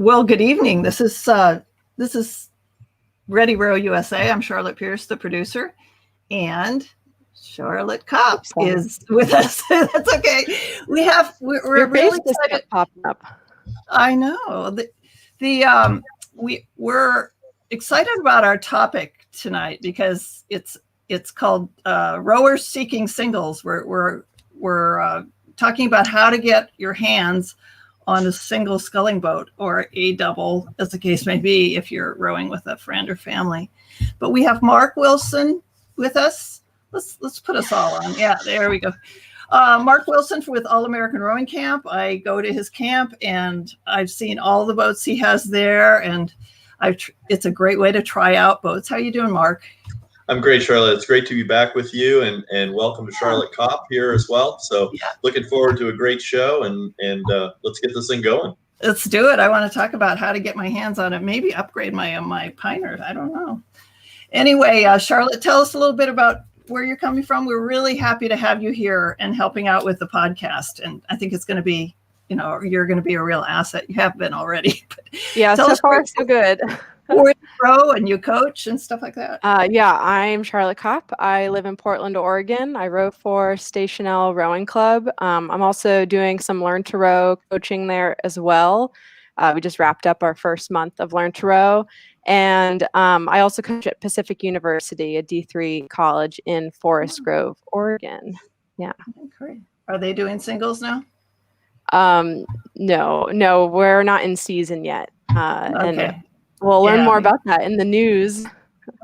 Well, good evening. This is Ready Row USA. I'm Charlotte Pierce, the producer, and Charlotte Kopp is with us. That's okay. We're really excited. Popping up. I know. We're excited about our topic tonight because it's called Rowers Seeking Singles. We're talking about how to get your hands on a single sculling boat or a double, as the case may be, if you're rowing with a friend or family. But we have Mark Wilson with us. Let's put us all on. Yeah, there we go. Mark Wilson with All American Rowing Camp. I go to his camp and I've seen all the boats he has there, and it's a great way to try out boats. How you doing, Mark? I'm great, Charlotte. It's great to be back with you, and welcome to Charlotte Kopp here as well. So looking forward to a great show, and let's get this thing going. Let's do it. I want to talk about how to get my hands on it. Maybe upgrade my Piner. I don't know. Anyway, Charlotte, tell us a little bit about where you're coming from. We're really happy to have you here and helping out with the podcast. And I think it's going to be, you're going to be a real asset. You have been already. But yeah, so far so good. Where you row and you coach and stuff like that. Yeah, I'm Charlotte Kopp. I live in Portland, Oregon. I row for Station L Rowing Club. I'm also doing some Learn to Row coaching there as well. We just wrapped up our first month of Learn to Row. And I also coach at Pacific University, a D3 college in Forest Grove, Oregon. Yeah. Great. Are they doing singles now? No, we're not in season yet. Okay. And we'll learn more about that in the news.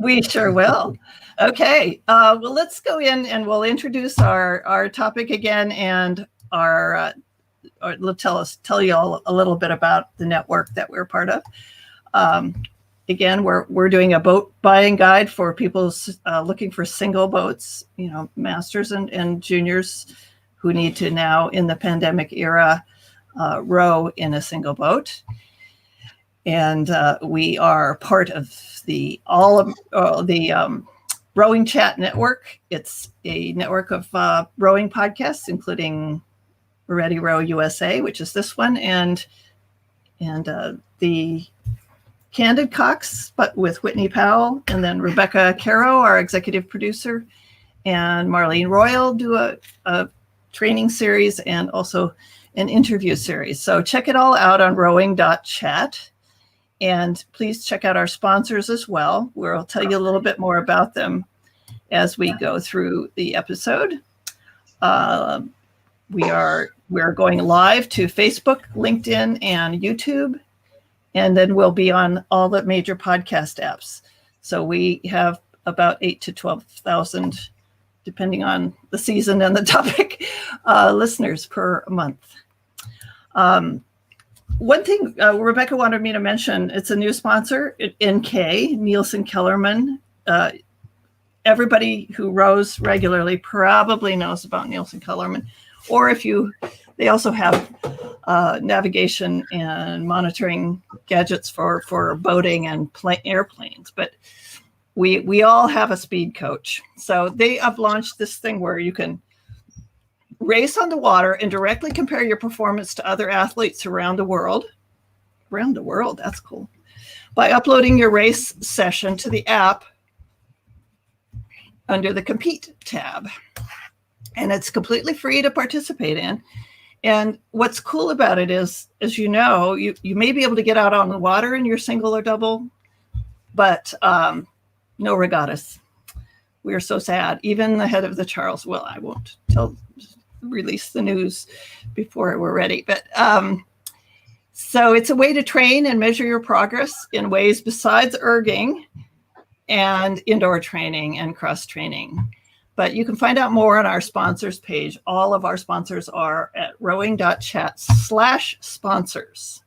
We sure will. Okay. Well, let's go in and we'll introduce our topic again, and tell you all a little bit about the network that we're part of. Again, we're doing a boat buying guide for people looking for single boats, masters and juniors who need to now in the pandemic era row in a single boat. And we are part of the Rowing Chat Network. It's a network of rowing podcasts, including Ready Row USA, which is this one, and the Candid Cox, but with Whitney Powell, and then Rebecca Caro, our executive producer, and Marlene Royal do a training series and also an interview series. So check it all out on rowing.chat. And please check out our sponsors as well, where I'll tell you a little bit more about them as we go through the episode. We're going live to Facebook, LinkedIn, and YouTube, and then we'll be on all the major podcast apps. So we have about 8,000 to 12,000, depending on the season and the topic, listeners per month. One thing Rebecca wanted me to mention, it's a new sponsor, NK, Nielsen Kellerman. Everybody who rows regularly probably knows about Nielsen Kellerman. Or they also have navigation and monitoring gadgets for boating and airplanes. But we all have a SpeedCoach. So they have launched this thing where you can race on the water and directly compare your performance to other athletes around the world. Around the world, that's cool. By uploading your race session to the app under the Compete tab. And it's completely free to participate in. And what's cool about it is, as you know, you may be able to get out on the water in your single or double, but no regattas. We are so sad. Even the head of the Charles, well, I won't release the news before we're ready. But so it's a way to train and measure your progress in ways besides erging and indoor training and cross training. But you can find out more on our sponsors page. All of our sponsors are at rowing.chat/sponsors.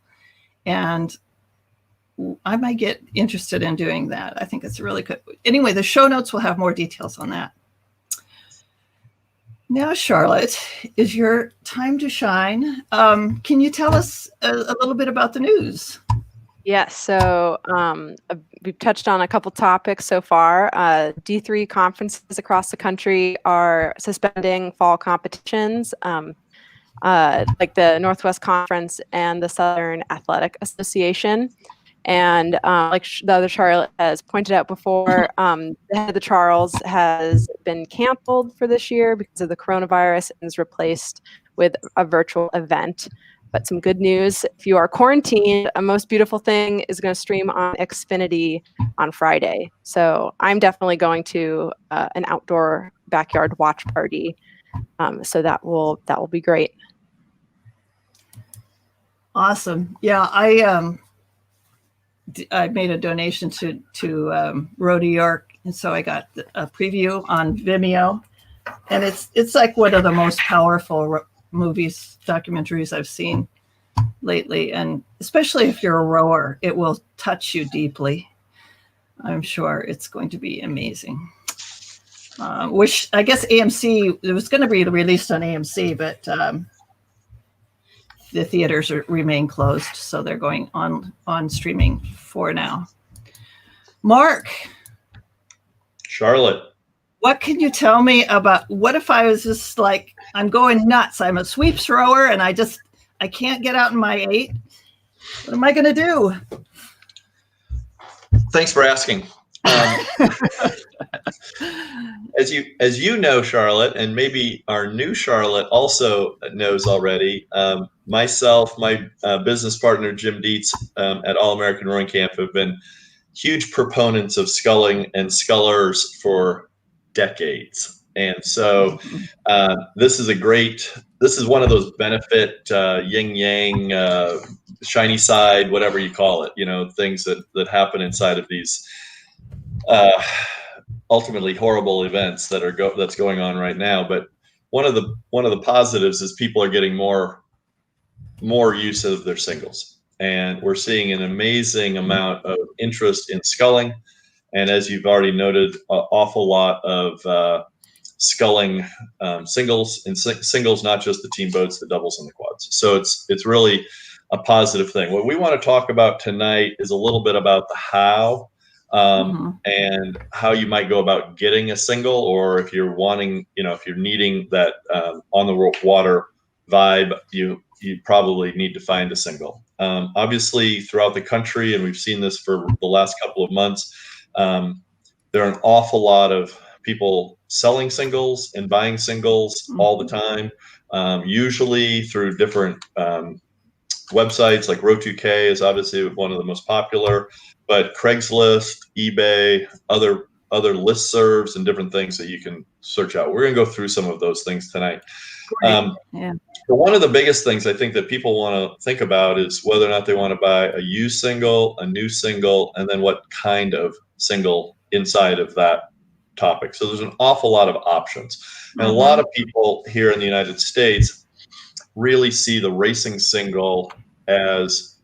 And I might get interested in doing that. I think it's really good. Anyway, the show notes will have more details on that. Now, Charlotte, is your time to shine. Can you tell us a little bit about the news? Yes, so we've touched on a couple topics so far. D3 conferences across the country are suspending fall competitions. like the Northwest Conference and the Southern Athletic Association. And like the other Charlotte has pointed out before, the head of the Charles has been canceled for this year because of the coronavirus and is replaced with a virtual event. But some good news, if you are quarantined, a most beautiful thing is going to stream on Xfinity on Friday. So I'm definitely going to an outdoor backyard watch party. So that will be great. Awesome. Yeah, I made a donation to ROW New York, and so I got a preview on Vimeo, and it's like one of the most powerful documentaries I've seen lately, and especially if you're a rower, it will touch you deeply. I'm sure it's going to be amazing. Which I guess AMC, it was going to be released on AMC, but the theaters remain closed, so they're going on streaming for now. Mark. Charlotte. What can you tell me about, what if I was just like, I'm going nuts, I'm a sweeps rower and I can't get out in my 8. What am I going to do? Thanks for asking. As you know, Charlotte, and maybe our new Charlotte also knows already, myself, my business partner, Jim Dietz at All American Rowing Camp have been huge proponents of sculling and scullers for decades. And so this is one of those benefit yin yang, shiny side, whatever you call it, things that happen inside of these ultimately horrible events that's going on right now. But one of the positives is people are getting more use of their singles, and we're seeing an amazing amount of interest in sculling. And as you've already noted, an awful lot of sculling singles, and singles, not just the team boats, the doubles and the quads. So it's really a positive thing. What we want to talk about tonight is a little bit about the how, and how you might go about getting a single, or if you're wanting, if you're needing that on the water vibe, you probably need to find a single. Obviously, throughout the country, and we've seen this for the last couple of months, there are an awful lot of people selling singles and buying singles all the time, usually through different websites. Like Row2K is obviously one of the most popular, but Craigslist, eBay, other listservs and different things that you can search out. We're going to go through some of those things tonight. But one of the biggest things I think that people want to think about is whether or not they want to buy a used single, a new single, and then what kind of single inside of that topic. So there's an awful lot of options. And a lot of people here in the United States really see the racing single as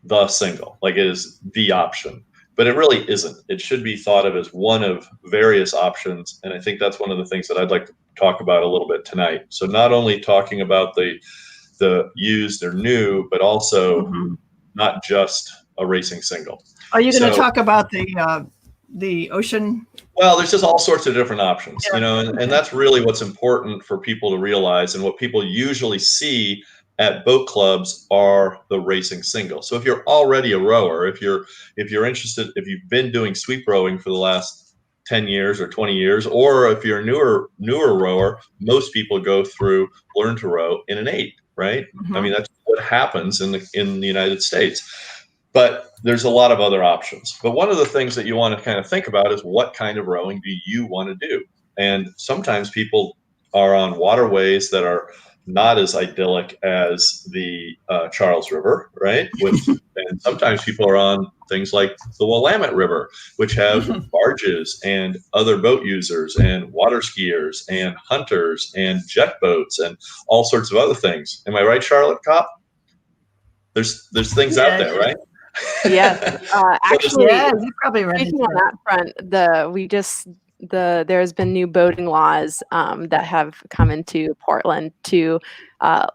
the single, like it is the option. But it really isn't. It should be thought of as one of various options. And I think that's one of the things that I'd like to talk about a little bit tonight. So not only talking about the used or new, but also not just a racing single. Are you going to talk about the ocean? Well, there's just all sorts of different options, and that's really what's important for people to realize, and what people usually see at boat clubs are the racing singles. So if you're already a rower, if you're interested, if you've been doing sweep rowing for the last 10 years or 20 years, or if you're a newer rower, most people go through Learn to Row in an 8, right? I mean, that's what happens in the United States. But there's a lot of other options. But one of the things that you want to kind of think about is, what kind of rowing do you want to do? And sometimes people are on waterways that are not as idyllic as the Charles River, right? And sometimes people are on things like the Willamette River, which have barges and other boat users and water skiers and hunters and jet boats and all sorts of other things. Am I right, Charlotte Kopp? There's things out there, right? Yes. Actually, you're probably right. Speaking on that front, there's been new boating laws that have come into Portland to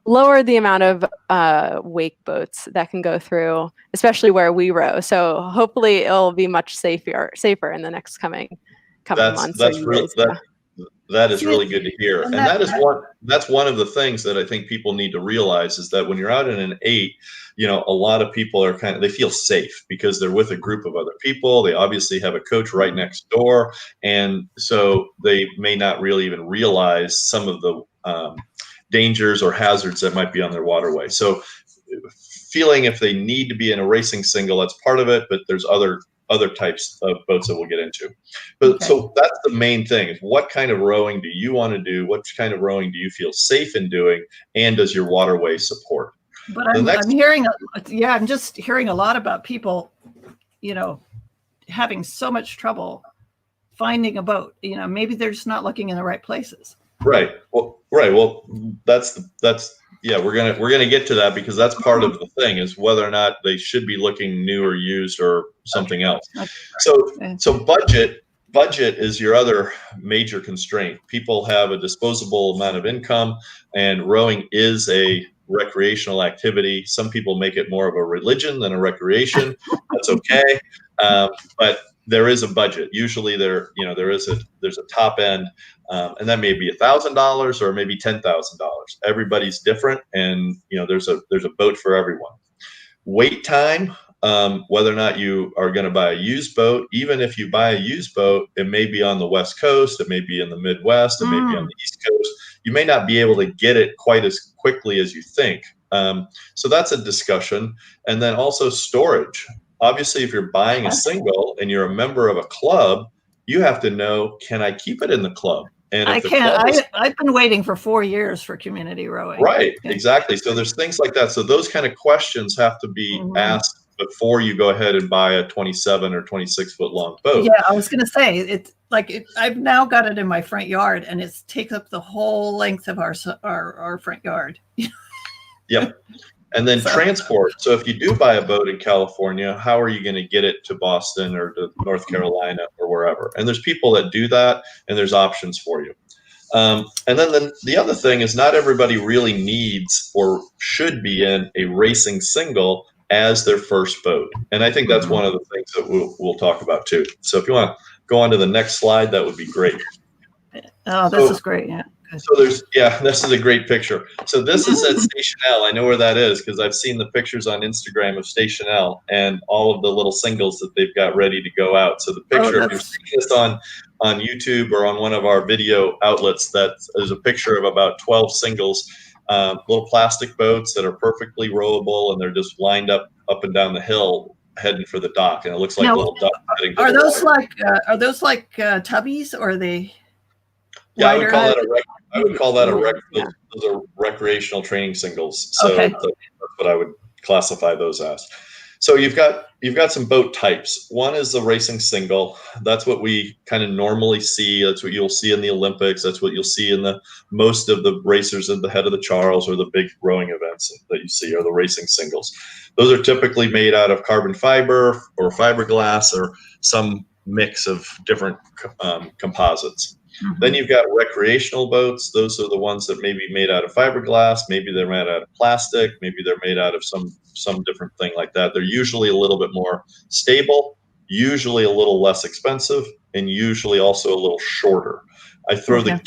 lower the amount of wake boats that can go through, especially where we row. So hopefully it'll be much safer in the next coming months. That is See, really good to hear. and And that's one of the things that I think people need to realize is that when you're out in an 8, a lot of people are they feel safe because they're with a group of other people. They obviously have a coach right next door. And so they may not really even realize some of the dangers or hazards that might be on their waterway. So feeling if they need to be in a racing single, that's part of it, but there's other types of boats that we'll get into. But Okay. So that's the main thing, is what kind of rowing do you want to do? What kind of rowing do you feel safe in doing? And does your waterway support? But I'm just hearing a lot about people, having so much trouble finding a boat. Maybe they're just not looking in the right places. Right. Well, that's we're gonna get to that, because that's part of the thing, is whether or not they should be looking new or used or something else. So budget is your other major constraint. People have a disposable amount of income, and rowing is a recreational activity. Some people make it more of a religion than a recreation. That's okay, but there is a budget. Usually there's a top end, and that may be $1,000 or maybe $10,000. Everybody's different, and there's a boat for everyone. Wait time, whether or not you are going to buy a used boat. Even if you buy a used boat, it may be on the West Coast, it may be in the Midwest, it may be on the East Coast. You may not be able to get it quite as quickly as you think. So that's a discussion. And then also storage. Obviously, if you're buying a single and you're a member of a club, you have to know, can I keep it in the club? And I can't. I've been waiting for 4 years for community rowing. Right, exactly. So there's things like that. So those kind of questions have to be asked before you go ahead and buy a 27 or 26 foot long boat. Yeah, I was going to say, it's like I've now got it in my front yard, and it takes up the whole length of our front yard. Yep. And then transport. So if you do buy a boat in California, how are you going to get it to Boston or to North Carolina or wherever? And there's people that do that, and there's options for you. And then the other thing is, not everybody really needs or should be in a racing single as their first boat. And I think that's one of the things that we'll talk about too. So if you want to go on to the next slide, that would be great. Oh, this is great. Yeah. So this is a great picture. So this is at Station L. I know where that is because I've seen the pictures on Instagram of Station L and all of the little singles that they've got ready to go out. So the picture, if you're seeing this on YouTube or on one of our video outlets, that is a picture of about 12 singles, little plastic boats that are perfectly rowable, and they're just lined up and down the hill heading for the dock. And it looks like little ducks heading to are the those water. are those like tubbies, or are they? Yeah, I would call that those are recreational training singles. So that's what I would classify those as. So you've got some boat types. One is the racing single. That's what we kind of normally see. That's what you'll see in the Olympics. That's what you'll see in most of the racers at the head of the Charles or the big rowing events that you see are the racing singles. Those are typically made out of carbon fiber or fiberglass or some mix of different composites. Then you've got recreational boats. Those are the ones that may be made out of fiberglass. Maybe they're made out of plastic. Maybe they're made out of some different thing like that. They're usually a little bit more stable, usually a little less expensive, and usually also a little shorter. I throw the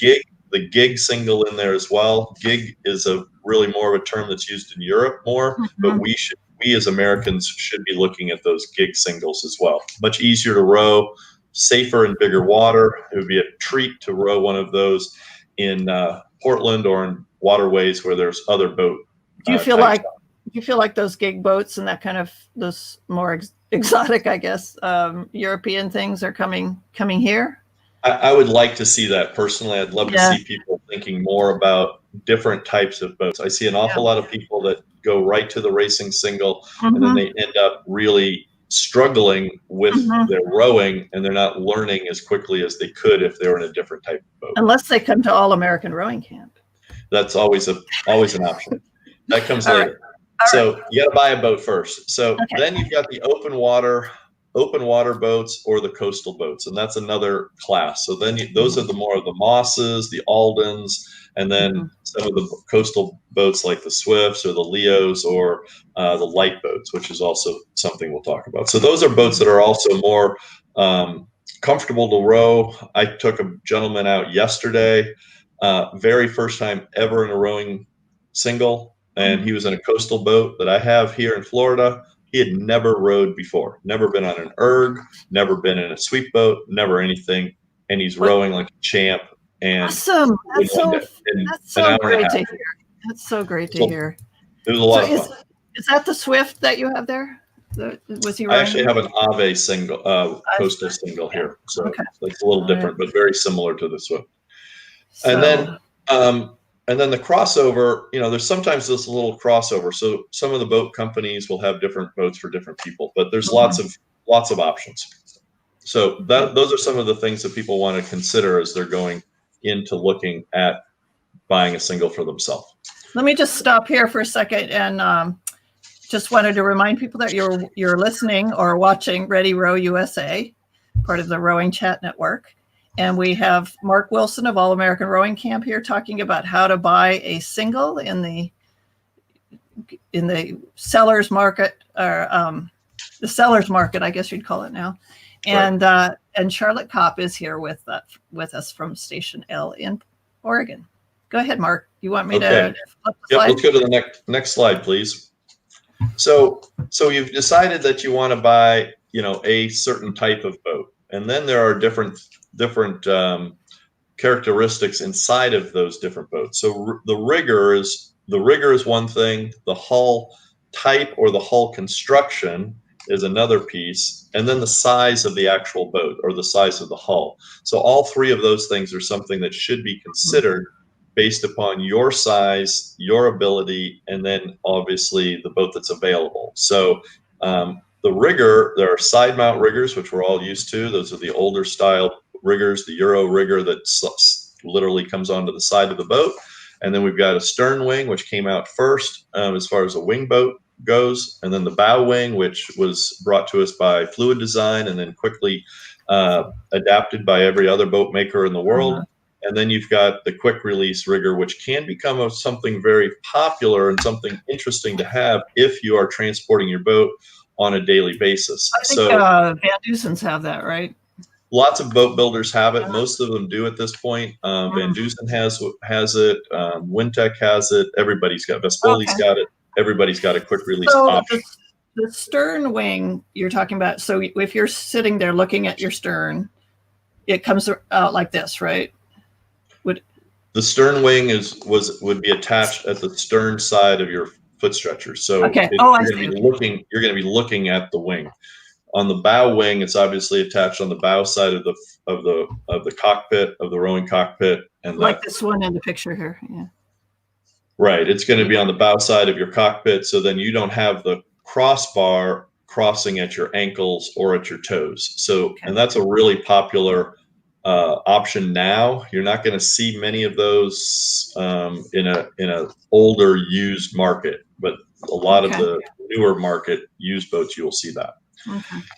gig single in there as well. Gig is really more of a term that's used in Europe more, but we as Americans should be looking at those gig singles as well. Much easier to row, safer in bigger water. It would be a treat to row one of those in Portland or in waterways where there's other boat. Do you feel like those gig boats and that kind of those more exotic, I guess, European things are coming here? I would like to see that personally. I'd love to see people thinking more about different types of boats. I see an awful lot of people that go right to the racing single, and then they end up really struggling with their rowing, and they're not learning as quickly as they could if they were in a different type of boat. Unless they come to All-American Rowing Camp. That's always an option. That comes later. So you got to buy a boat first. So then you've got the open water boats or the coastal boats, and that's another class. So then those are more of the Mosses, the Aldens, and then some of the coastal boats like the Swifts or the Leos or the light boats, which is also something we'll talk about. So those are boats that are also more comfortable to row. I took a gentleman out yesterday, very first time ever in a rowing single, and he was in a coastal boat that I have here in Florida. He had never rowed before, never been on an erg, never been in a sweep boat, never anything, and he's rowing like a champ. And awesome. That's so great to hear. That's so great to hear. It was a lot of fun. Is that the Swift that you have there? Was he? I actually have an Ave single, coastal single here, so it's a little different, but very similar to the Swift. So, and then the crossover. You know, there's sometimes this little crossover. So some of the boat companies will have different boats for different people, but there's lots of options. So those are some of the things that people want to consider as they're going into looking at buying a single for themselves. Let me just stop here for a second and just wanted to remind people that you're listening or watching Ready Row USA, part of the Rowing Chat Network. And we have Mark Wilson of All American Rowing Camp here talking about how to buy a single in the seller's market, or the seller's market, I guess you'd call it now. And and Charlotte Kopp is here with us from Station L in Oregon. Go ahead, Mark. You want me to flip the slide? Let's go to the next slide, please. So you've decided that you want to buy, you know, a certain type of boat, and then there are different characteristics inside of those different boats. So the rigger is one thing. The hull type or the hull construction is another piece, and then the size of the actual boat or the size of the hull. So all three of those things are something that should be considered based upon your size, your ability, and then obviously the boat that's available. So the rigger, there are side mount riggers, which we're all used to. Those are the older style riggers, the Euro rigger that literally comes onto the side of the boat. And then we've got a stern wing, which came out first as far as a wing boat goes. And then the bow wing, which was brought to us by Fluid Design and then quickly adapted by every other boat maker in the world. And then you've got the quick release rigger, which can become something very popular and something interesting to have if you are transporting your boat on a daily basis. I think Van Deusen's have that, right? Lots of boat builders have it. Most of them do at this point. Van Deusen has it. Wintec has it. Everybody's got it. Vespoli's got it. Everybody's got a quick release option. The stern wing you're talking about. So if you're sitting there looking at your stern, it comes out like this, right? The stern wing would be attached at the stern side of your foot stretcher. So you're going to be looking at the wing. On the bow wing, it's obviously attached on the bow side of the cockpit, of the rowing cockpit, and like this one in the picture here. Yeah. Right. It's going to be on the bow side of your cockpit, so then you don't have the crossbar crossing at your ankles or at your toes. So, and that's a really popular option now. You're not going to see many of those in a older used market, but a lot of the newer market used boats, you will see that.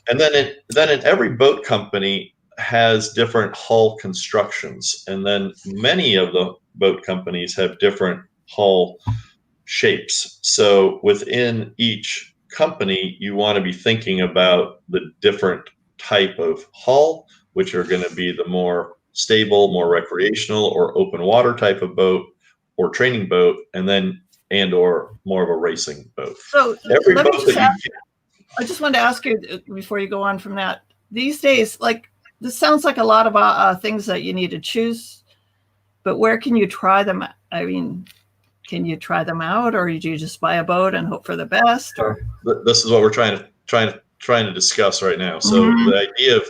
And then in every boat company has different hull constructions, and then many of the boat companies have different hull shapes. So within each company, you want to be thinking about the different type of hull, which are going to be the more stable, more recreational or open water type of boat or training boat, and or more of a racing boat. So I just wanted to ask you before you go on from that. These days, like, this sounds like a lot of things that you need to choose, but where can you try them? I mean, can you try them out, or do you just buy a boat and hope for the best? Or this is what we're trying to discuss right now. So the idea of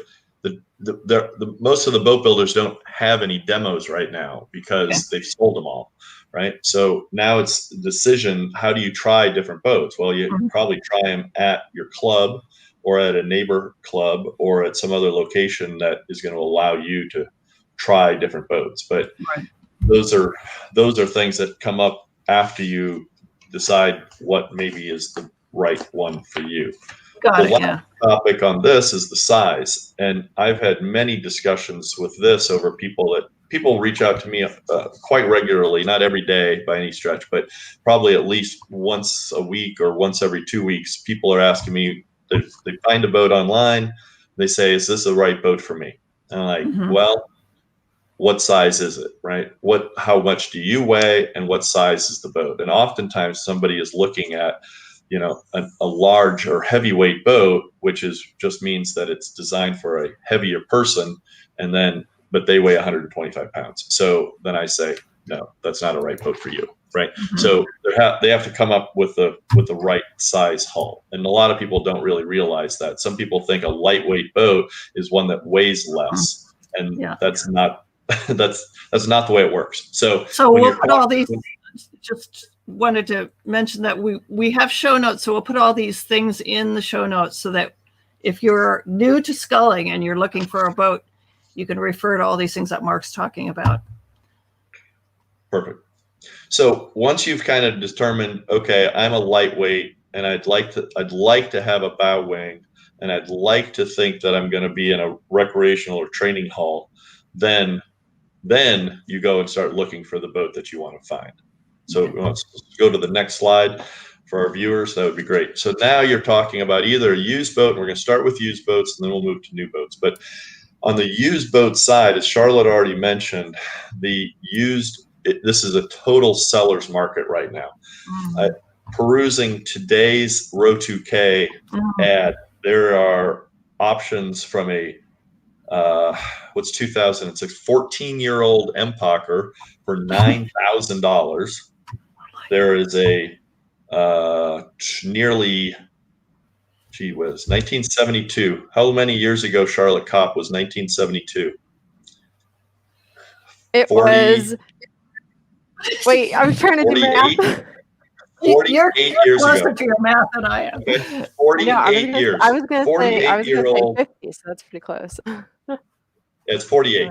the most of the boat builders don't have any demos right now because they've sold them all, right? So now it's the decision, how do you try different boats? Well, you probably try them at your club or at a neighbor club or at some other location that is going to allow you to try different boats. But those are things that come up after you decide what maybe is the right one for you. The last topic on this is the size, and I've had many discussions with this over people reach out to me quite regularly, not every day by any stretch, but probably at least once a week or once every 2 weeks. People are asking me, they find a boat online, they say, is this the right boat for me? And I'm like, Mhm. well, what size is it, right? How much do you weigh, and what size is the boat? And oftentimes somebody is looking at, a large or heavyweight boat, which just means that it's designed for a heavier person, but they weigh 125 pounds. So then I say, no, that's not a right boat for you, right? Mhm. So they have to come up with the right size hull, and a lot of people don't really realize that. Some people think a lightweight boat is one that weighs less, and Yeah. that's not that's not the way it works. So when we'll you're put all these. Just wanted to mention that we have show notes, so we'll put all these things in the show notes so that if you're new to sculling and you're looking for a boat, you can refer to all these things that Mark's talking about. Perfect. So once you've kind of determined, okay, I'm a lightweight and I'd like to have a bow wing, and I'd like to think that I'm going to be in a recreational or training hull, then you go and start looking for the boat that you want to find. So let's go to the next slide for our viewers. That would be great. So now you're talking about either a used boat, and we're going to start with used boats, and then we'll move to new boats. But on the used boat side, as Charlotte already mentioned, this is a total seller's market right now. Perusing today's Row2K ad, there are options from a 2006 14-year-old Empacher for $9,000. There is a nearly, 1972. How many years ago, Charlotte Kopp, was 1972? It 40, was. Wait, I was trying to do 48, math. 48 years closer ago. to your math than I am. Okay. 48 years. I was gonna say 48-year-old. 50, so that's pretty close. It's 48.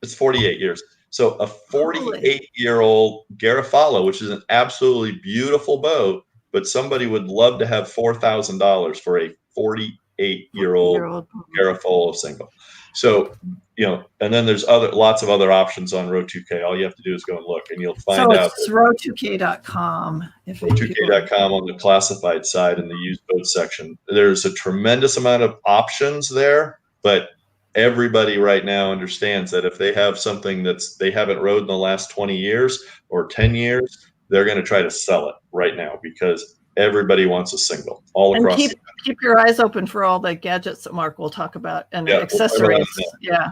It's 48 years. So a 48-year-old Garofalo, which is an absolutely beautiful boat, but somebody would love to have $4,000 for a 48-year-old Garofalo single. So, and then there's lots of other options on Row2K. All you have to do is go and look, and you'll find out. So it's row2k.com. Row2k.com on the classified side in the used boat section. There's a tremendous amount of options there, but everybody right now understands that if they have something they haven't rode in the last 20 years or 10 years, they're going to try to sell it right now because everybody wants a single all across. Keep your eyes open for all the gadgets that Mark will talk about and accessories.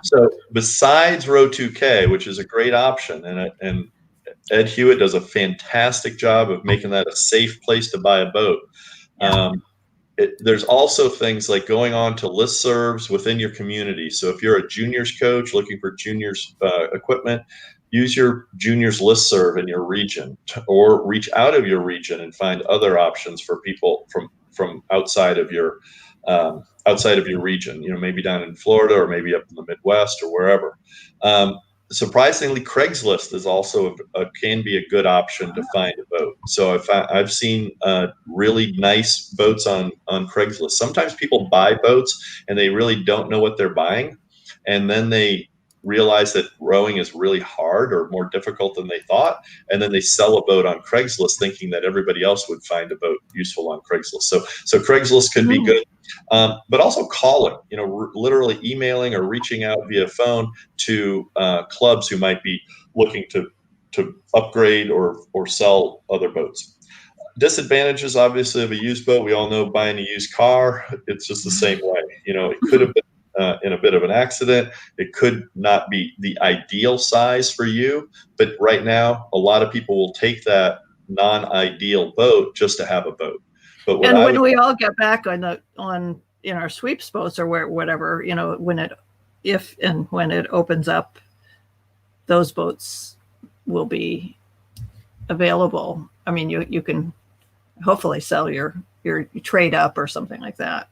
So besides Row2K, which is a great option, and Ed Hewitt does a fantastic job of making that a safe place to buy a boat. There's also things like going on to listservs within your community. So if you're a juniors coach looking for juniors equipment, use your juniors listserv in your region, or reach out of your region and find other options for people from outside of your region. Maybe down in Florida or maybe up in the Midwest or wherever. Surprisingly, Craigslist is also can be a good option to find a boat. So I've seen really nice boats on Craigslist. Sometimes people buy boats and they really don't know what they're buying, and then they realize that rowing is really hard or more difficult than they thought, and then they sell a boat on Craigslist thinking that everybody else would find a boat useful on Craigslist. So Craigslist could be good. But also calling, literally emailing or reaching out via phone to clubs who might be looking to upgrade or sell other boats. Disadvantages, obviously, of a used boat. We all know buying a used car, it's just the same way. It could have been in a bit of an accident. It could not be the ideal size for you, but right now, a lot of people will take that non-ideal boat just to have a boat. But when we all get back on our sweeps boats or whatever, when it opens up, those boats will be available. I mean, you can hopefully sell your trade up or something like that.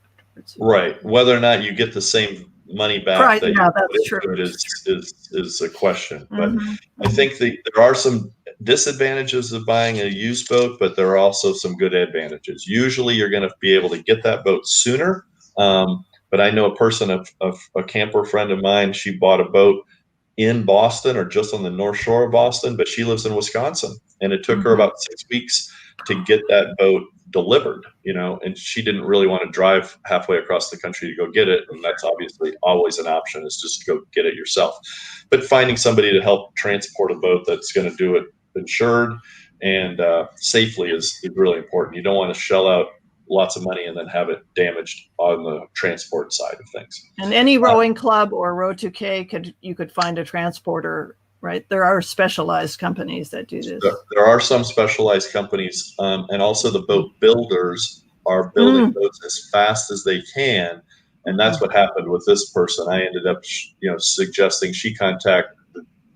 Right. Whether or not you get the same money back that's true. is a question. But I think there are some disadvantages of buying a used boat, but there are also some good advantages. Usually you're going to be able to get that boat sooner. But I know a camper friend of mine, she bought a boat in Boston or just on the North Shore of Boston, but she lives in Wisconsin, and it took her about 6 weeks to get that boat delivered, and she didn't really want to drive halfway across the country to go get it. And that's obviously always an option, is just to go get it yourself. But finding somebody to help transport a boat that's going to do it insured and safely is really important. You don't want to shell out lots of money and then have it damaged on the transport side of things. And any rowing club or Row 2K you could find a transporter, right? There are specialized companies that do this. There are some specialized companies, and also the boat builders are building boats as fast as they can. And that's what happened with this person. I ended up, suggesting she contact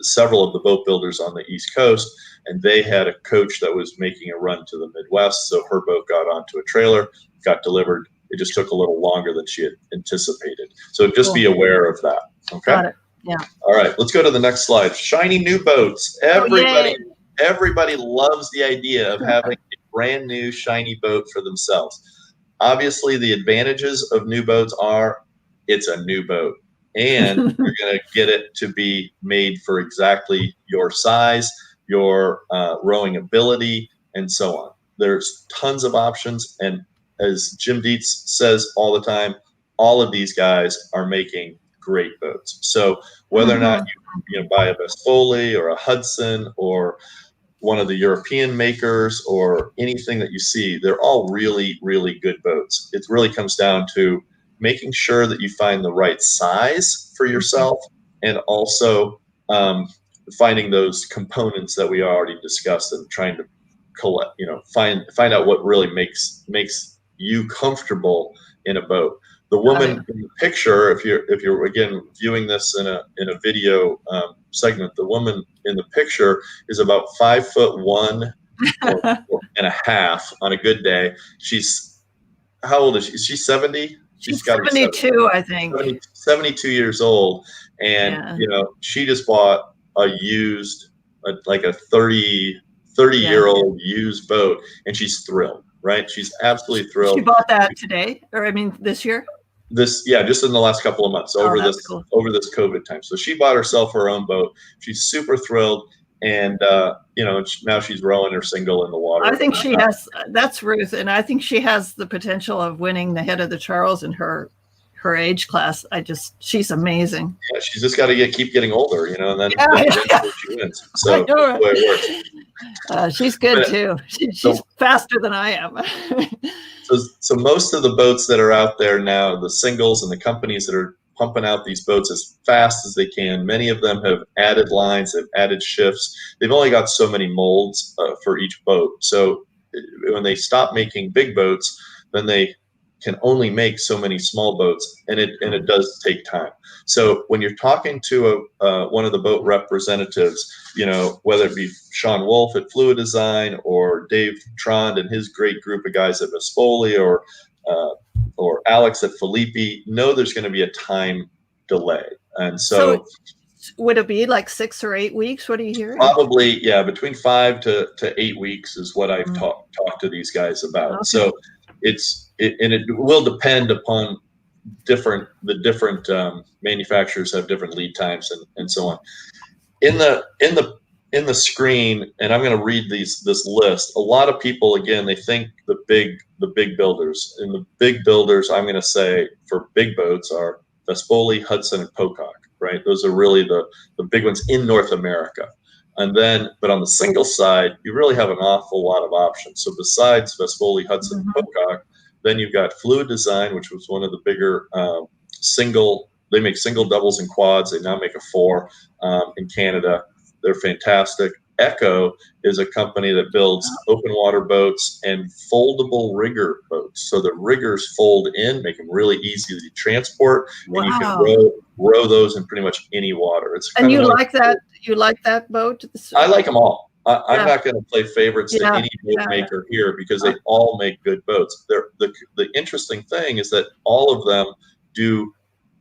several of the boat builders on the East Coast, and they had a coach that was making a run to the Midwest. So her boat got onto a trailer, got delivered. It just took a little longer than she had anticipated. So just be aware of that. Okay. Got it. Yeah. All right, let's go to the next slide. Shiny new boats. Everybody loves the idea of having a brand new shiny boat for themselves. Obviously, the advantages of new boats are it's a new boat, and you're going to get it to be made for exactly your size, your rowing ability, and so on. There's tons of options, and as Jim Dietz says all the time, all of these guys are making great boats. So whether or not you buy a Vespoli or a Hudson or one of the European makers or anything that you see, they're all really, really good boats. It really comes down to making sure that you find the right size for yourself, and also finding those components that we already discussed and trying to collect, find out what really makes you comfortable in a boat. The woman in the picture, if you're again viewing this in a video segment, the woman in the picture is about 5'1" and a half on a good day. She's, how old is she? Is she 70? She's 72, I think. 72 years old, and she just bought a used, like a 30-year-old used boat, and she's thrilled. Right? She's absolutely thrilled. She bought that today, this year? Just in the last couple of months over this COVID time. So she bought herself her own boat. She's super thrilled, and now she's rowing her single in the water. I think she has. That's Ruth, and I think she has the potential of winning the head of the Charles in her age class. She's amazing. Yeah, she's just got to keep getting older, and then she wins. So that's the way it works. She's good too. She's faster than I am. So most of the boats that are out there now, the singles and the companies that are pumping out these boats as fast as they can, many of them have added lines, they've added shifts. They've only got so many molds for each boat. So when they stop making big boats, then they can only make so many small boats, and it does take time. So when you're talking to one of the boat representatives, whether it be Sean Wolf at Fluid Design or Dave Trond and his great group of guys at Vespoli, or Alex at Filippi, know there's going to be a time delay. And so would it be like 6 or 8 weeks? What are you hearing? Probably, yeah, between 5 to 8 weeks is what I've talked to these guys about. Okay. So it will depend upon the different manufacturers have different lead times and so on. In the screen, and I'm going to read this list. A lot of people, again, they think the big builders, and the big builders, I'm going to say for big boats are Vespoli, Hudson, and Pocock. Right, those are really the big ones in North America. And then, but on the single side, you really have an awful lot of options. So besides Vespoli, Hudson, and Pocock, then you've got Fluid Design, which was one of the bigger single. They make single, doubles, and quads. They now make a 4 in Canada. They're fantastic. Echo is a company that builds open water boats and foldable rigger boats. So the riggers fold in, make them really easy to transport, and you can row those in pretty much any water. And you like that? You like that boat? I like them all. I'm not going to play favorites to any boat maker here because they all make good boats. The interesting thing is that all of them do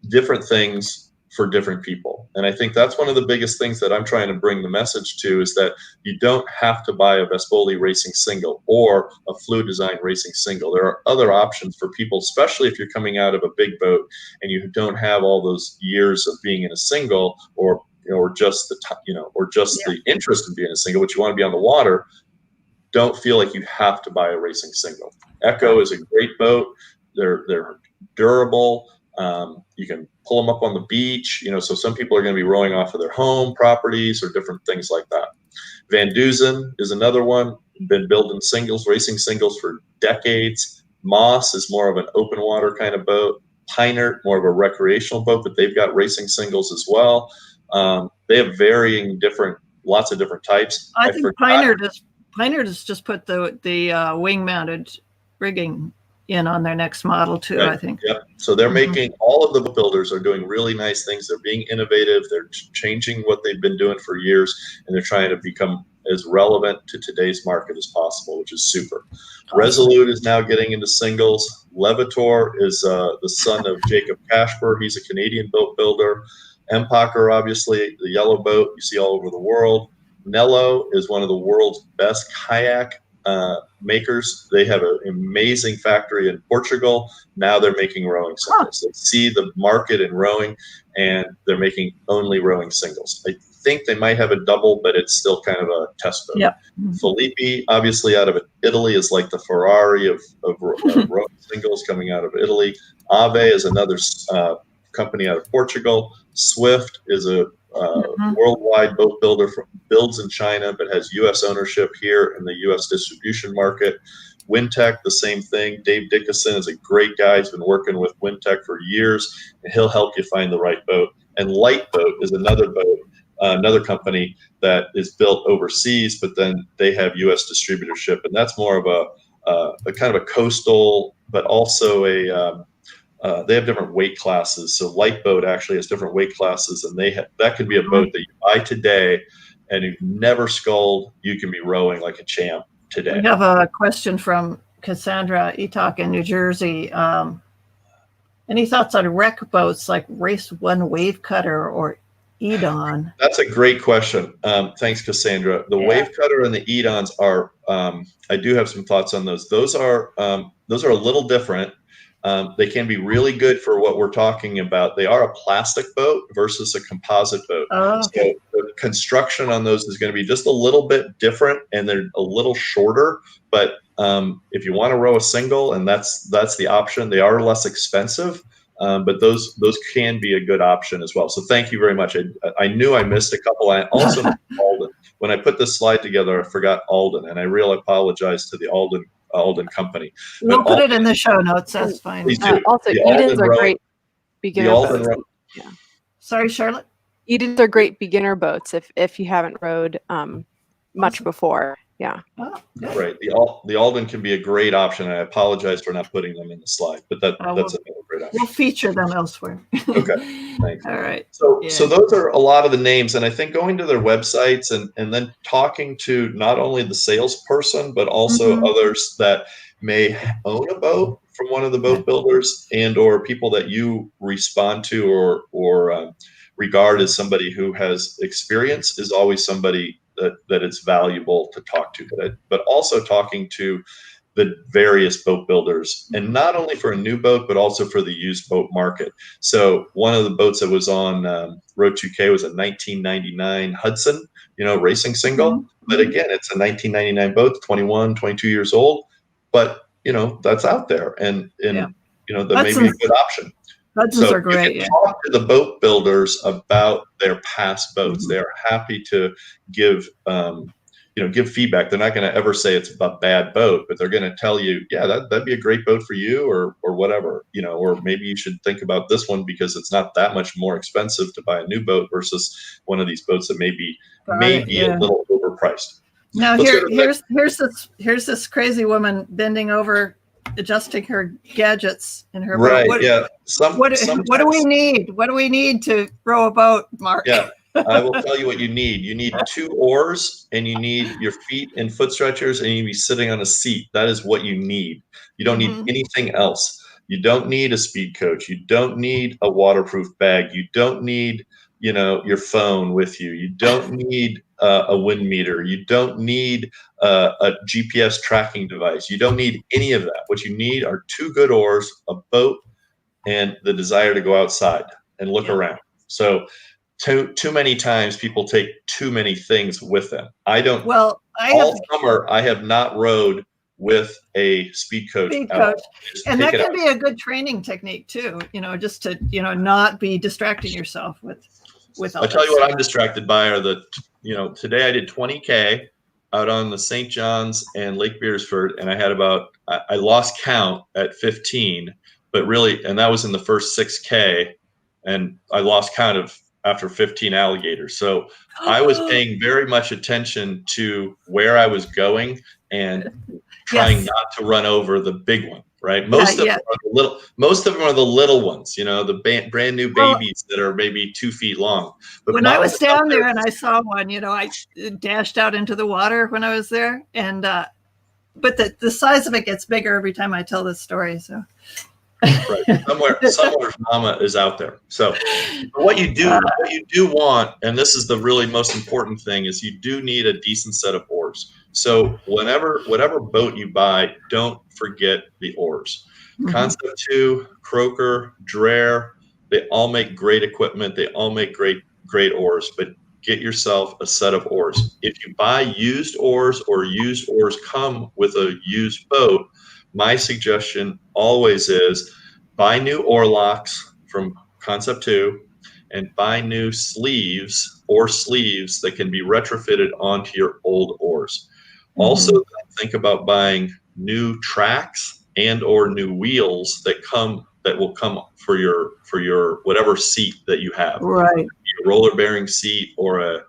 different things for different people. And I think that's one of the biggest things that I'm trying to bring the message to, is that you don't have to buy a Vespoli racing single or a Fluid Design racing single. There are other options for people, especially if you're coming out of a big boat and you don't have all those years of being in a single, or just the interest in being a single, but you want to be on the water. don't feel like you have to buy a racing single. Echo is a great boat. They're durable. You can pull them up on the beach, so some people are going to be rowing off of their home properties or different things like that. Van Dusen is another one, been building singles, racing singles for decades. Moss is more of an open water kind of boat. Pinert, more of a recreational boat, but they've got racing singles as well. They have lots of different types. I think Pinert has just put the wing-mounted rigging in on their next model too, right. I think. Yep. So they're making, all of the boat builders are doing really nice things. They're being innovative. They're changing what they've been doing for years, and they're trying to become as relevant to today's market as possible, which is super. Awesome. Resolute is now getting into singles. Levitor is the son of Jacob Kasper. He's a Canadian boat builder. Empacher, obviously, the yellow boat you see all over the world. Nello is one of the world's best kayak makers. They have an amazing factory in Portugal. Now they're making rowing singles. They see the market in rowing, and they're making only rowing singles. I think they might have a double, but it's still kind of a test boat. Yep. Filippi, obviously out of Italy, is like the Ferrari of rowing singles coming out of Italy. Ave is another company out of Portugal. Swift is a worldwide boat builder, builds in China but has U.S. ownership here in the U.S. distribution market. Wintech, the same thing. Dave Dickinson is a great guy. He's been working with Wintech for years, and he'll help you find the right boat. And Lightboat is another boat, another company that is built overseas, but then they have U.S. distributorship, and that's more of a kind of a coastal, but also they have different weight classes. So Lightboat actually has different weight classes, and that could be a boat that you buy today, and you've never sculled. You can be rowing like a champ today. We have a question from Cassandra Etok in New Jersey. Any thoughts on wreck boats like Race One Wave Cutter or Edon? That's a great question. Thanks, Cassandra. The Wave Cutter and the Edons are. I do have some thoughts on those. Those are a little different. They can be really good for what we're talking about. They are a plastic boat versus a composite boat. Oh, okay. So the construction on those is going to be just a little bit different, and they're a little shorter. But if you want to row a single, and that's the option, they are less expensive. But those can be a good option as well. So thank you very much. I knew I missed a couple. I also missed Alden. When I put this slide together, I forgot Alden, and I really apologize to the Alden company. We'll put it in the show notes. That's fine. Also, Edens are great beginner boats. Yeah. Sorry, Charlotte? Edens are great beginner boats if you haven't rowed much before. Yeah. Oh, right. The Alden can be a great option. I apologize for not putting them in the slide, but that's another great option. We'll feature them elsewhere. Okay. Thanks. All right. So those are a lot of the names, and I think going to their websites and then talking to not only the salesperson, but also others that may own a boat from one of the boat builders and or people that you respond to or regard as somebody who has experience is always somebody that it's valuable to talk to, but also talking to the various boat builders, and not only for a new boat, but also for the used boat market. So one of the boats that was on Row 2K was a 1999 Hudson, racing single. But again, it's a 1999 boat, 21, 22 years old, but that's out there, and that may be a good option. Hudsons are great. You can talk to the boat builders about their past boats. They are happy to give feedback. They're not going to ever say it's a bad boat, but they're going to tell you, yeah, that'd be a great boat for you, or whatever, or maybe you should think about this one because it's not that much more expensive to buy a new boat versus one of these boats that may be a little overpriced. Now here's this crazy woman bending over, adjusting her gadgets in her boat. What do we need? What do we need to row a boat, Mark? Yeah, I will tell you what you need. You need 2 oars, and you need your feet and foot stretchers, and you need to be sitting on a seat. That is what you need. You don't need anything else. You don't need a SpeedCoach. You don't need a waterproof bag. You don't need your phone with you. You don't need a wind meter. You don't need a GPS tracking device. You don't need any of that. What you need are 2 good oars, a boat, and the desire to go outside and look around. So too many times people take too many things with them. I don't. Well, Summer I have not rowed with a SpeedCoach at all. And that can be a good training technique too, just to, not be distracting yourself with all I'll tell you what I'm distracted by are today I did 20K out on the St. John's and Lake Beersford, and I had I lost count at 15, but really, and that was in the first 6K, and I lost count after 15 alligators. So I was paying very much attention to where I was going and trying not to run over the big one, right? Most of them are the little ones, the brand new babies that are maybe 2 feet long. But when I was down there and I saw one, I dashed out into the water when I was there, and but the size of it gets bigger every time I tell this story. So right, somewhere mama is out there. So what you do want, and this is the really most important thing, is you do need a decent set of oars. So whatever boat you buy, don't forget the oars. Mm-hmm. Concept 2, Croker, Dreher, they all make great equipment. They all make great oars, but get yourself a set of oars. If you buy used oars or used oars come with a used boat, my suggestion always is buy new oar locks from Concept 2 and buy new sleeves that can be retrofitted onto your old oars. Mm-hmm. Also, think about buying new tracks and or new wheels that will come for your whatever seat that you have. Right. A roller bearing seat or a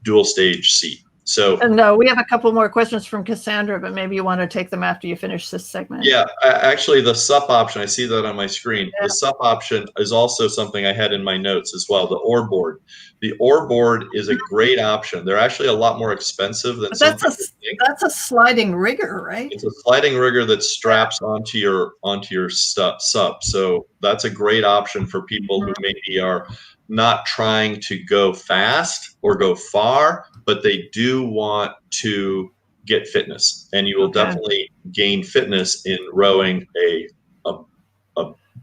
dual stage seat. So, and we have a couple more questions from Cassandra, but maybe you want to take them after you finish this segment. Yeah, actually, the SUP option, I see that on my screen. Yeah. The SUP option is also something I had in my notes as well. The oar board. The oar board is a great option. They're actually a lot more expensive than some people think. That's a sliding rigger, right? It's a sliding rigger that straps onto your SUP. So that's a great option for people who maybe are not trying to go fast or go far, but they do want to get fitness, and you will definitely gain fitness in rowing a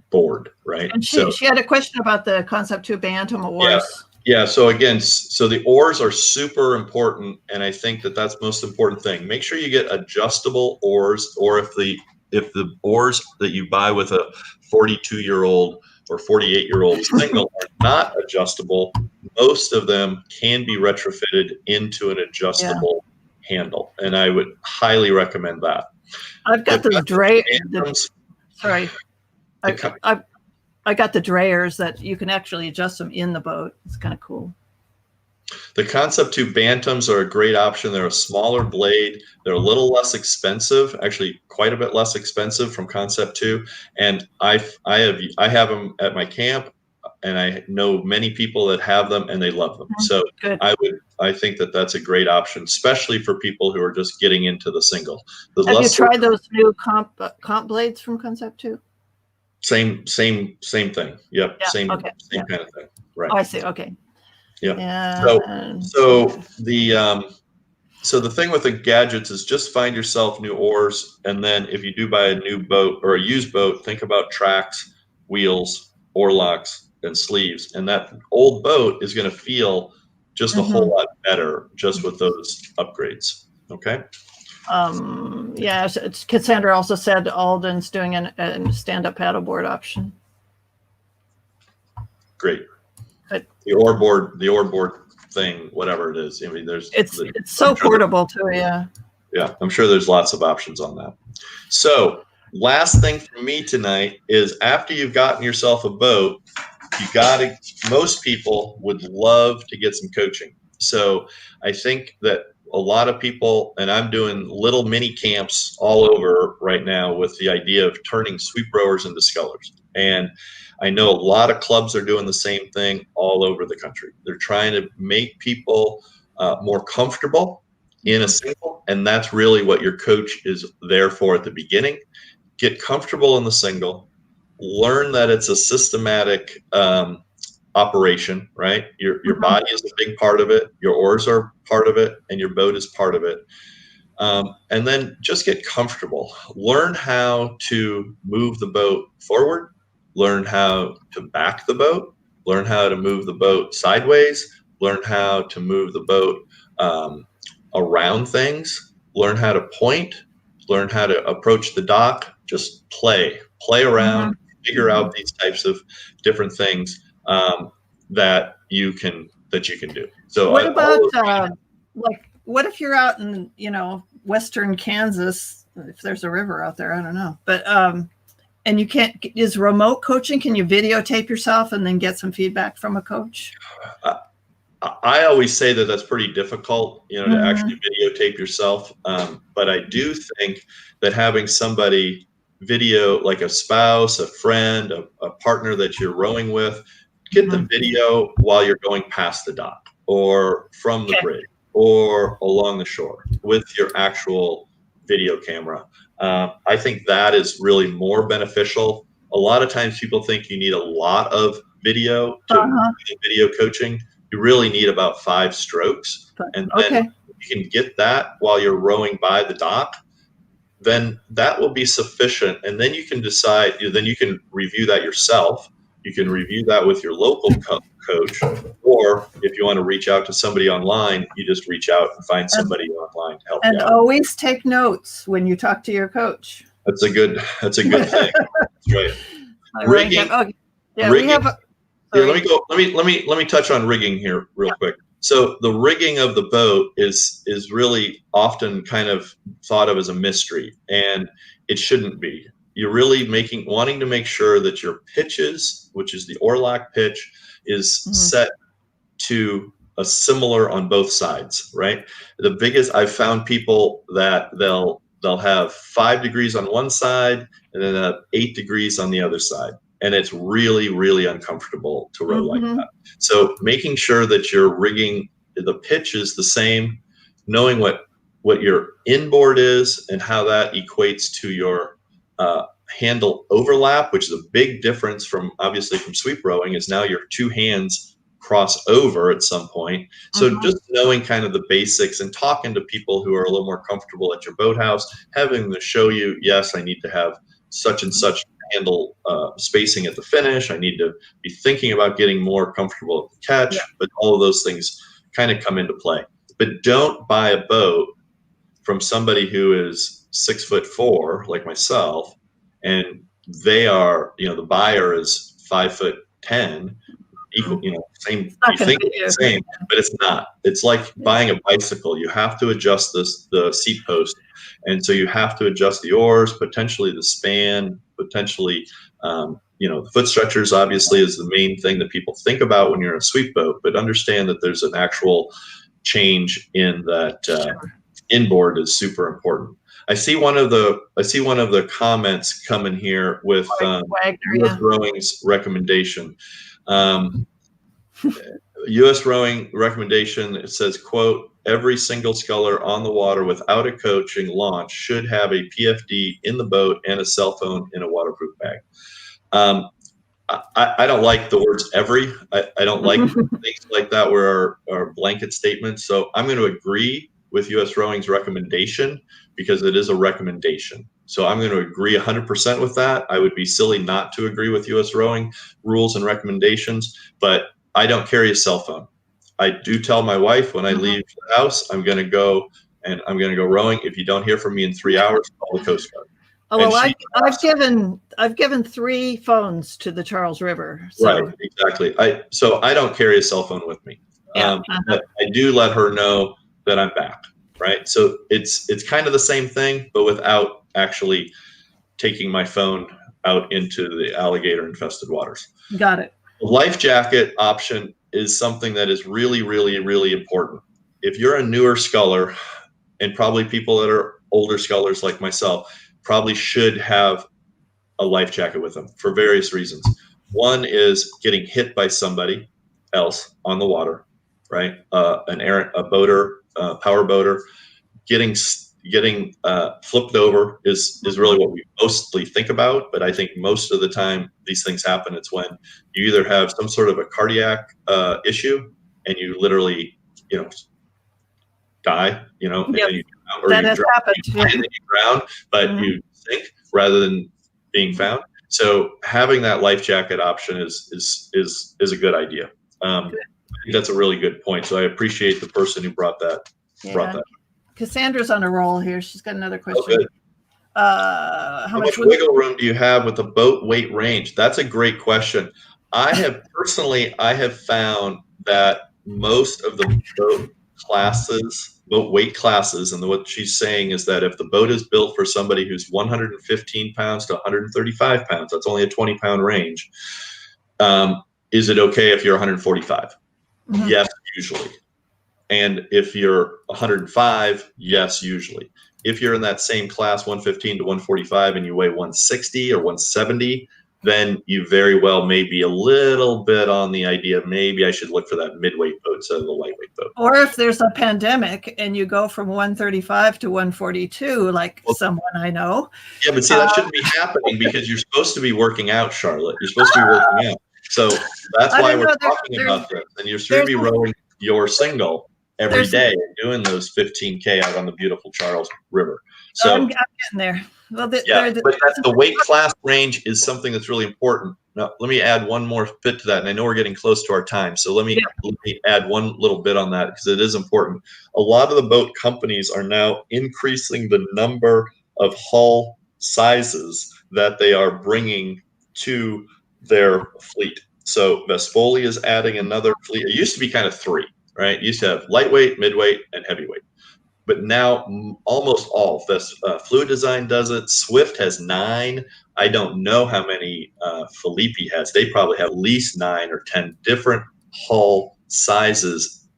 board, right? And she had a question about the Concept 2 Bantam oars. Yeah. So again, the oars are super important, and I think that's most important thing. Make sure you get adjustable oars, or if the oars that you buy with a 42-year-old or 48-year-old single are not adjustable, most of them can be retrofitted into an adjustable handle, and I would highly recommend that. I've got the I got the Drehers that you can actually adjust them in the boat. It's kind of cool. The Concept 2 Bantams are a great option. They're a smaller blade. They're a little less expensive, actually quite a bit less expensive from Concept 2. And I have them at my camp, and I know many people that have them and they love them. So good. I think that's a great option, especially for people who are just getting into the single. Have you tried those new comp blades from Concept 2? Same thing. Yep. Yeah, same kind of thing. Right. Oh, I see. Okay. Yeah. So the thing with the gadgets is just find yourself new oars, and then if you do buy a new boat or a used boat, think about tracks, wheels, oar locks, and sleeves. And that old boat is going to feel just a whole lot better just with those upgrades. Okay. Cassandra also said Alden's doing a stand-up paddleboard option. Great. The oar board thing, whatever it is. I mean, it's so portable too. Yeah. Yeah, I'm sure there's lots of options on that. So last thing for me tonight is, after you've gotten yourself a boat, most people would love to get some coaching. So I think that a lot of people, and I'm doing little mini camps all over right now with the idea of turning sweep rowers into scullers. And I know a lot of clubs are doing the same thing all over the country. They're trying to make people more comfortable in a single, and that's really what your coach is there for at the beginning. Get comfortable in the single, learn that it's a systematic operation, right? Your body is a big part of it, your oars are part of it, and your boat is part of it. And then just get comfortable. Learn how to move the boat forward, learn how to back the boat, learn how to move the boat sideways, learn how to move the boat around things, learn how to point, learn how to approach the dock, just play around, figure out these types of different things that you can do. So what about like, what if you're out in, western Kansas, if there's a river out there, I don't know, but and you can't, is remote coaching, can you videotape yourself and then get some feedback from a coach? I always say that that's pretty difficult, to actually videotape yourself. But I do think that having somebody video, like a spouse, a friend, a partner that you're rowing with, get the video while you're going past the dock or from the bridge or along the shore with your actual video camera. I think that is really more beneficial. A lot of times people think you need a lot of video to do video coaching. You really need about 5 strokes. And then you can get that while you're rowing by the dock, then that will be sufficient. And then you can decide, then you can review that yourself. You can review that with your local coach, or if you want to reach out to somebody online, you just reach out and find somebody online to help you out. And always take notes when you talk to your coach. That's a good thing. That's right. Rigging. Rigging. Let me touch on rigging here real quick. So the rigging of the boat is really often kind of thought of as a mystery, and it shouldn't be. You're really wanting to make sure that your pitches, which is the oarlock pitch, is set to a similar on both sides, right? The biggest, I've found people that they'll have 5 degrees on one side and then 8 degrees on the other side. And it's really, really uncomfortable to row like that. So making sure that you're rigging the pitch is the same, knowing what your inboard is and how that equates to your handle overlap, which is a big difference from sweep rowing, is now your 2 hands cross over at some point. So just knowing kind of the basics and talking to people who are a little more comfortable at your boathouse, having them show you, yes, I need to have such and such handle spacing at the finish. I need to be thinking about getting more comfortable at the catch, but all of those things kind of come into play. But don't buy a boat from somebody who is 6'4", like myself, and they are, the buyer is 5'10", equal, same. You think it's the same, but it's not. It's like buying a bicycle. You have to adjust the seat post, and so you have to adjust the oars, potentially the span, potentially, the foot stretchers. Obviously, is the main thing that people think about when you're in a sweep boat. But understand that there's an actual change in that inboard is super important. I see one of the comments coming here with US Rowing's recommendation. U.S. Rowing recommendation, it says, quote, every single sculler on the water without a coaching launch should have a PFD in the boat and a cell phone in a waterproof bag. I don't like the words every. I don't like things like that where are blanket statements. So I'm going to agree with U.S. Rowing's recommendation because it is a recommendation. So I'm going to agree 100% with that. I would be silly not to agree with U.S. Rowing rules and recommendations, but I don't carry a cell phone. I do tell my wife when I leave the house, I'm going to go rowing. If you don't hear from me in 3 hours, call the Coast Guard. Oh, well, I've given 3 phones to the Charles River. So. Right, exactly. So I don't carry a cell phone with me. But I do let her know that I'm back. Right. So it's kind of the same thing, but without actually taking my phone out into the alligator infested waters. Got it. The life jacket option is something that is really, really, really important. If you're a newer sculler, and probably people that are older scullers like myself, probably should have a life jacket with them for various reasons. One is getting hit by somebody else on the water, right? A boater, power boater, getting flipped over is really what we mostly think about. But I think most of the time these things happen. It's when you either have some sort of a cardiac issue and you literally, die, and you drown, or that you has drown, happened. you drown, but you sink rather than being found. So having that life jacket option is a good idea. I think that's a really good point. So I appreciate the person who brought that. Yeah. Cassandra's on a roll here. She's got another question. Oh, good. How much wiggle room do you have with the boat weight range? That's a great question. I have found that most of the boat weight classes, and what she's saying is that if the boat is built for somebody who's 115 pounds to 135 pounds, that's only a 20-pound range. Is it okay if you're 145? Mm-hmm. Yes, usually. And if you're 105, yes, usually. If you're in that same class, 115 to 145, and you weigh 160 or 170, then you very well may be a little bit on the idea of maybe I should look for that midweight boat instead of the lightweight boat. Or if there's a pandemic and you go from 135 to 142, like someone I know. Yeah, but see, that shouldn't be happening because you're supposed to be working out, Charlotte. You're supposed to be working out. So that's why we're talking about this. And you're supposed to be rowing your single every day and doing those 15K out on the beautiful Charles River. So I'm getting there. Well, but the weight class range is something that's really important. Now, let me add one more bit to that, and I know we're getting close to our time, so let me add one little bit on that because it is important. A lot of the boat companies are now increasing the number of hull sizes that they are bringing to their fleet. So Vespoli is adding another fleet. It used to be kind of three, right? It used to have lightweight, midweight, and heavyweight. But now almost all Fluid Design does it. Swift has 9. I don't know how many Filippi has. They probably have at least 9 or 10 different hull sizes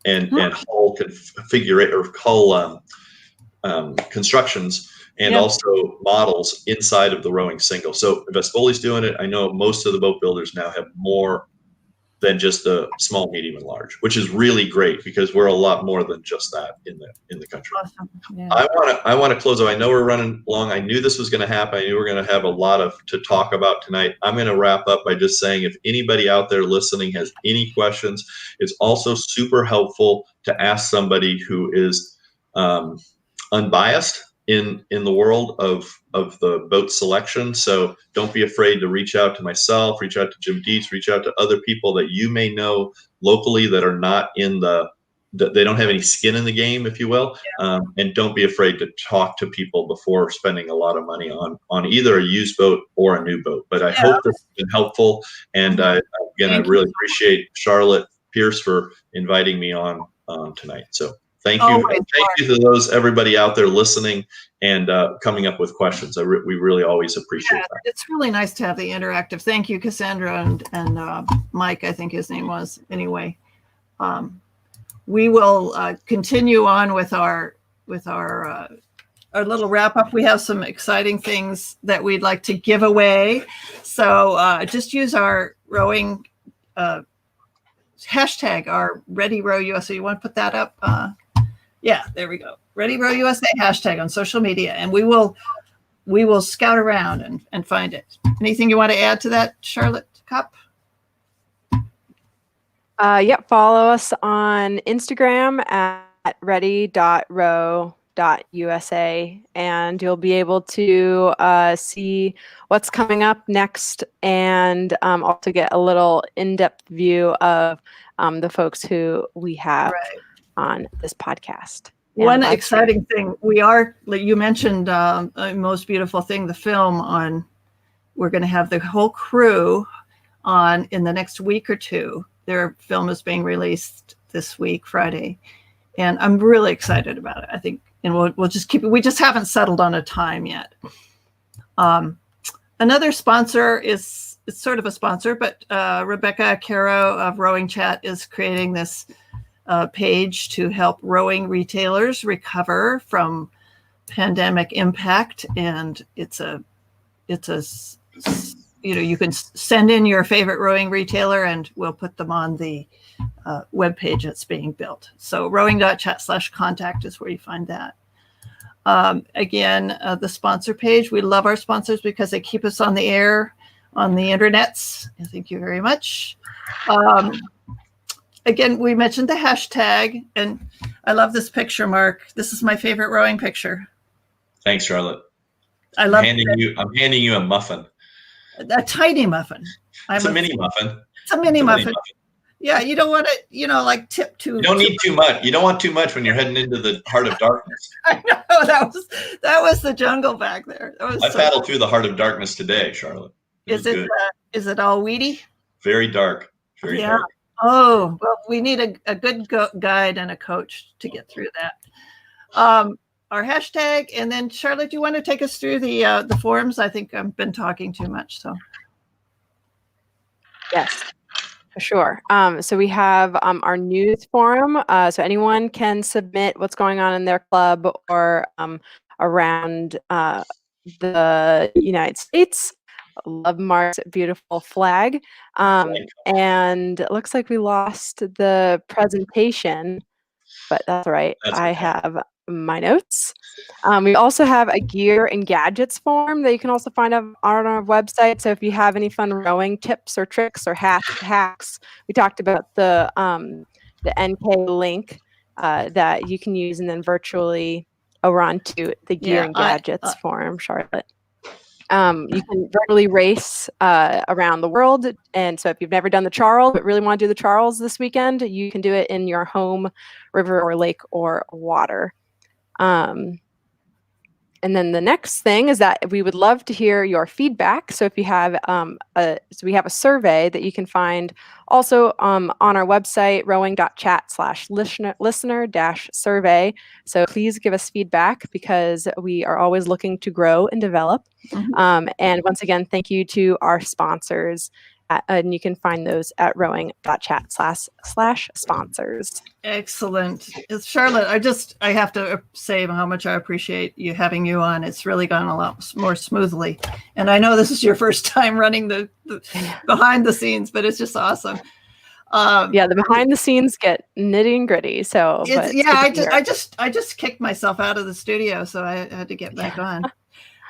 and hull configuration or hull constructions and also models inside of the rowing single. So Vespoli's doing it. I know most of the boat builders now have more than just the small, medium, and large, which is really great because we're a lot more than just that in the country. Awesome. Yeah. I want to close out. I know we're running long. I knew this was going to happen. I knew we were going to have a lot to talk about tonight. I'm going to wrap up by just saying if anybody out there listening has any questions, it's also super helpful to ask somebody who is unbiased in the world of the boat selection. So don't be afraid to reach out to myself, reach out to Jim Dietz, reach out to other people that you may know locally that are not they don't have any skin in the game, if you will. And don't be afraid to talk to people before spending a lot of money on either a used boat or a new boat. But I hope this has been helpful. And I really appreciate Charlotte Pierce for inviting me on tonight. So thank you. Thank you to everybody out there listening and coming up with questions. We really always appreciate that. It's really nice to have the interactive. Thank you, Cassandra and Mike, I think his name was. Anyway, we will continue on with our little wrap up. We have some exciting things that we'd like to give away. So just use our rowing hashtag, our Ready Row USA. You want to put that up? Yeah, there we go. Ready Row USA hashtag on social media, and we will scout around and find it. Anything you want to add to that, Charlotte Kopp? Follow us on Instagram at ready.row.usa, and you'll be able to see what's coming up next and also get a little in-depth view of the folks who we have on this podcast. One exciting thing you mentioned Most Beautiful Thing, the film we're going to have the whole crew on in the next week or two. Their film is being released this week, Friday. And I'm really excited about it. I think, and we'll just keep it. We just haven't settled on a time yet. Another sponsor it's sort of a sponsor, but Rebecca Caro of Rowing Chat is creating this page to help rowing retailers recover from pandemic impact. And it's you can send in your favorite rowing retailer and we'll put them on the webpage that's being built. So rowing.chat/contact is where you find that. Again, the sponsor page. We love our sponsors because they keep us on the air, on the internets. Thank you very much. Again, we mentioned the hashtag, and I love this picture, Mark. This is my favorite rowing picture. Thanks, Charlotte. I'm handing you a muffin. A tiny muffin. It's a mini muffin. It's a mini muffin. Yeah, you don't want to, like tip too. You don't need too much. You don't want too much when you're heading into the heart of darkness. I know that was the jungle back there. I paddled through the heart of darkness today, Charlotte. Is it all weedy? Very dark. Very dark. Oh, well, we need a good guide and a coach to get through that. Our hashtag, and then Charlotte, do you want to take us through the forums? I think I've been talking too much. So yes, for sure. So we have our news forum. So anyone can submit what's going on in their club or around the United States. Love Mark's beautiful flag. And it looks like we lost the presentation, but that's all right. I have my notes. We also have a gear and gadgets form that you can also find on our website. So if you have any fun rowing tips or tricks or hacks, we talked about the NK link that you can use and then virtually over onto the gear and gadgets forum, Charlotte. You can virtually race around the world. And so if you've never done the Charles, but really want to do the Charles this weekend, you can do it in your home river or lake or water. And then the next thing is that we would love to hear your feedback. So if you have we have a survey that you can find also on our website, rowing.chat/listener-survey. So please give us feedback because we are always looking to grow and develop. Mm-hmm. And once again, thank you to our sponsors. And you can find those at rowing.chat/sponsors. Excellent. Charlotte, I have to say how much I appreciate having you on. It's really gone a lot more smoothly. And I know this is your first time running the behind the scenes, but it's just awesome. The behind the scenes get nitty and gritty. So I just kicked myself out of the studio, so I had to get back on.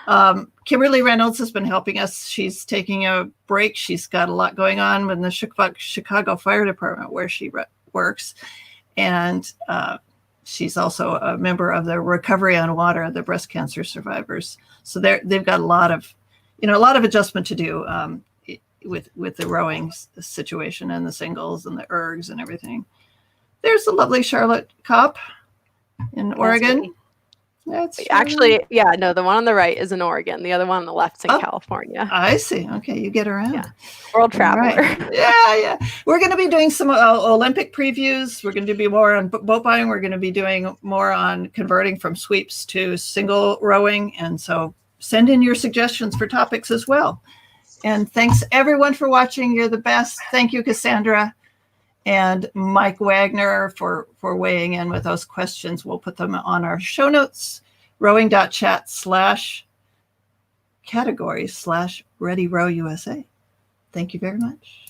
Kymberly Reynolds has been helping us. She's taking a break. She's got a lot going on with the Chicago Fire Department where she works. And she's also a member of the Recovery on Water, the breast cancer survivors. So they've got a lot of adjustment to do with the rowing situation and the singles and the ergs and everything. There's the lovely Charlotte Kopp in Oregon. That's actually, the one on the right is in Oregon. The other one on the left's in California. I see. Okay, you get around. Yeah. World traveler. Right. Yeah. We're going to be doing some Olympic previews. We're going to be more on boat buying. We're going to be doing more on converting from sweeps to single rowing. And so send in your suggestions for topics as well. And thanks everyone for watching. You're the best. Thank you, Cassandra and Mike Wagner for weighing in with those questions. We'll put them on our show notes, rowing.chat/categories/ReadyRowUSA. Thank you very much.